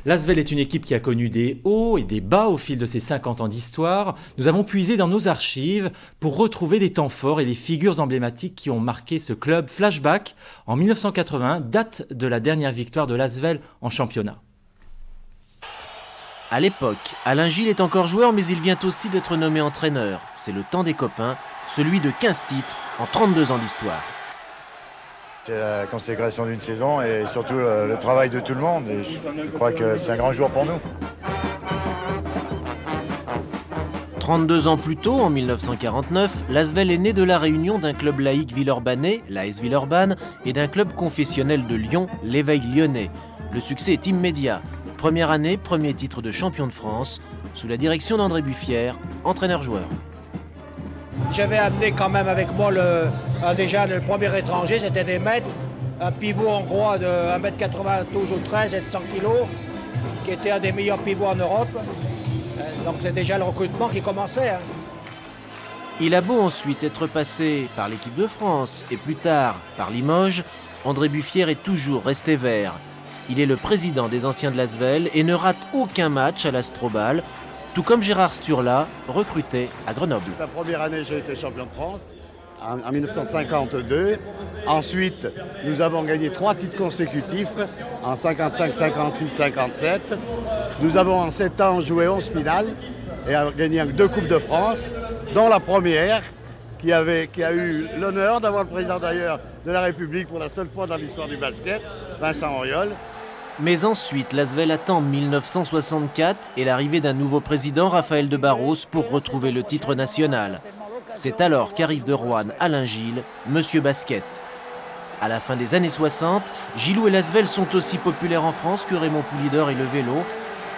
L'Asvel est une équipe qui a connu des hauts et des bas au fil de ses 50 ans d'histoire. Nous avons puisé dans nos archives pour retrouver les temps forts et les figures emblématiques qui ont marqué ce club. Flashback en 1980, date de la dernière victoire de l'Asvel en championnat. À l'époque, Alain Gilles est encore joueur, mais il vient aussi d'être nommé entraîneur. C'est le temps des copains, celui de 15 titres en 32 ans d'histoire. C'est la consécration d'une saison et surtout le travail de tout le monde. Et je crois que c'est un grand jour pour nous. 32 ans plus tôt, en 1949, l'Asvel est né de la réunion d'un club laïque villeurbanais, l'AS Villeurbanne, et d'un club confessionnel de Lyon, l'Éveil lyonnais. Le succès est immédiat. Première année, premier titre de champion de France, sous la direction d'André Buffière, entraîneur-joueur. J'avais amené quand même avec moi déjà le premier étranger, c'était des maîtres, un pivot hongrois de 1m92 ou 13 et de 100 kg, qui était un des meilleurs pivots en Europe. Donc c'est déjà le recrutement qui commençait. Il a beau ensuite être passé par l'équipe de France et plus tard par Limoges, André Buffière est toujours resté vert. Il est le président des anciens de l'Asvel et ne rate aucun match à l'Astrobal, tout comme Gérard Sturla, recruté à Grenoble. La première année, j'ai été champion de France en 1952. Ensuite, nous avons gagné 3 titres consécutifs en 55, 56, 57. Nous avons en 7 ans joué 11 finales et gagné 2 Coupes de France, dont la première qui a eu l'honneur d'avoir le président d'ailleurs de la République pour la seule fois dans l'histoire du basket, Vincent Auriol. Mais ensuite, l'Asvel attend 1964 et l'arrivée d'un nouveau président, Raphaël de Barros, pour retrouver le titre national. C'est alors qu'arrive de Roanne Alain Gilles, Monsieur Basket. À la fin des années 60, Gilou et l'Asvel sont aussi populaires en France que Raymond Poulidor et le vélo.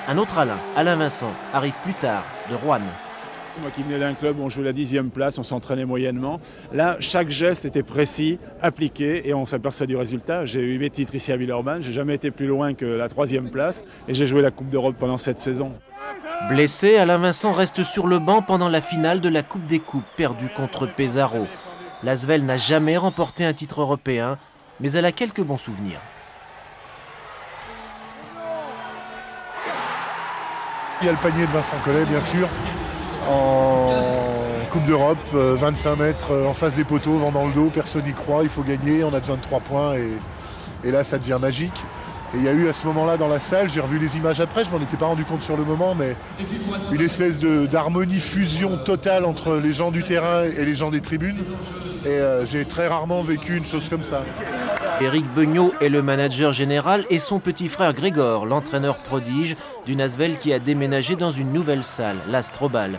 Un autre Alain, Alain Vincent, arrive plus tard, de Roanne. Moi qui venais d'un club où on jouait la 10e place, on s'entraînait moyennement. Là, chaque geste était précis, appliqué et on s'aperçoit du résultat. J'ai eu 8 titres ici à Villeurbanne, j'ai jamais été plus loin que la 3e place et j'ai joué la Coupe d'Europe pendant cette saison. Blessé, Alain Vincent reste sur le banc pendant la finale de la Coupe des Coupes perdue contre Pesaro. L'Asvel n'a jamais remporté un titre européen, mais elle a quelques bons souvenirs. Il y a le panier de Vincent Collet, bien sûr, en Coupe d'Europe, 25 mètres en face des poteaux, vent dans le dos, personne n'y croit, il faut gagner, on a besoin de 3 points et là ça devient magique. Et il y a eu à ce moment-là dans la salle, j'ai revu les images après, je m'en étais pas rendu compte sur le moment, mais une espèce d'harmonie, fusion totale entre les gens du terrain et les gens des tribunes. Et j'ai très rarement vécu une chose comme ça. Éric Beugnot est le manager général et son petit frère Grégor, l'entraîneur prodige d'une Asvel qui a déménagé dans une nouvelle salle, l'Astrobal.